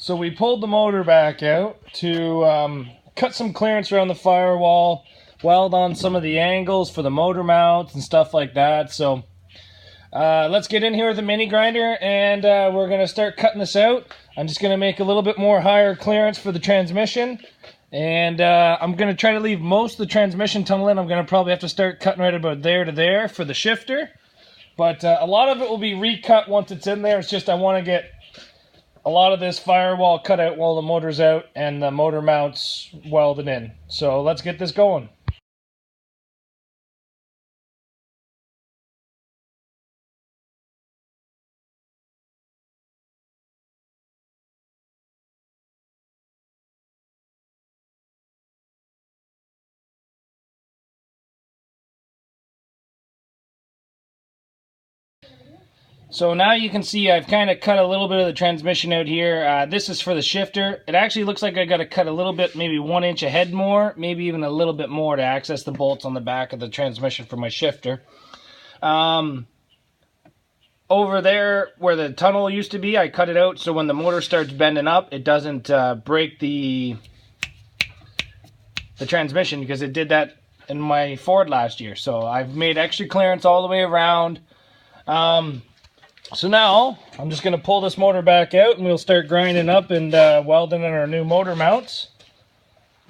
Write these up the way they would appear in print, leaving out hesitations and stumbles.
So we pulled the motor back out to cut some clearance around the firewall, weld on some of the angles for the motor mounts and stuff like that. So let's get in here with the mini grinder, and we're going to start cutting this out. I'm just going to make a little bit more higher clearance for the transmission, and I'm going to try to leave most of the transmission tunnel in. I'm going to probably have to start cutting right about there to there for the shifter, but a lot of it will be recut once it's in there. It's just I want to get a lot of this firewall cut out while the motor's out and the motor mounts welded in. So let's get this going. So now you can see I've kind of cut a little bit of the transmission out here. This is for the shifter. It actually looks like I got to cut a little bit, maybe 1 inch ahead more, maybe even a little bit more to access the bolts on the back of the transmission for my shifter. Over there where the tunnel used to be, I cut it out so when the motor starts bending up, it doesn't break the transmission, because it did that in my Ford last year. So I've made extra clearance all the way around. So now I'm just going to pull this motor back out, and we'll start grinding up and welding in our new motor mounts.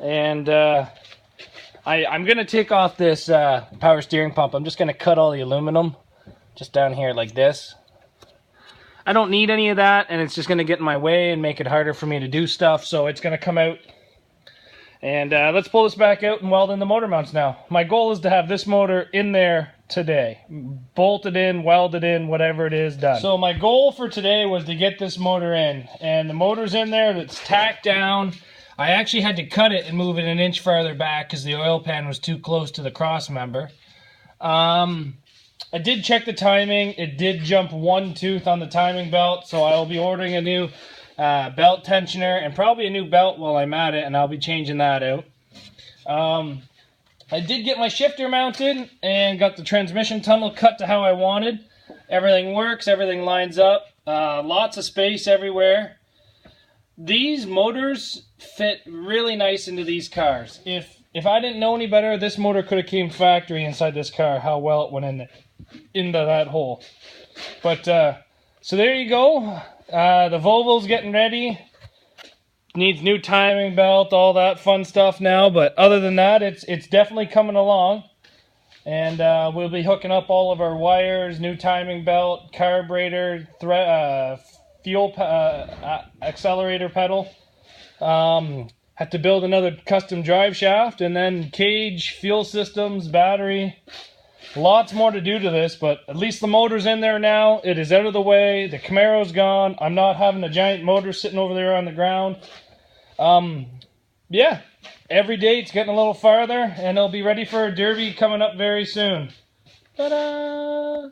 And I'm going to take off this power steering pump. I'm just going to cut all the aluminum just down here like this. I don't need any of that, and it's just going to get in my way and make it harder for me to do stuff. So it's going to come out. And let's pull this back out and weld in the motor mounts now. My goal is to have this motor in there today. Bolted in, welded in, whatever it is, done. So my goal for today was to get this motor in. And the motor's in there, that's tacked down. I actually had to cut it and move it 1 inch farther back because the oil pan was too close to the cross member. I did check the timing. It did jump 1 tooth on the timing belt, so I will be ordering a new belt tensioner and probably a new belt while I'm at it, and I'll be changing that out. I did get my shifter mounted and got the transmission tunnel cut to how I wanted. Everything works, everything lines up, lots of space everywhere. These motors fit really nice into these cars. If I didn't know any better, this motor could have came factory inside this car, how well it went into that hole. But so there you go. The Volvo's getting ready. Needs new timing belt, all that fun stuff now. But other than that, it's definitely coming along. And we'll be hooking up all of our wires, new timing belt, carburetor, fuel accelerator pedal. Have to build another custom drive shaft, and then cage, fuel systems, battery. Lots more to do to this, but at least the motor's in there now. It is out of the way. The Camaro's gone. I'm not having a giant motor sitting over there on the ground. Yeah, every day it's getting a little farther, and it'll be ready for a derby coming up very soon. Ta-da!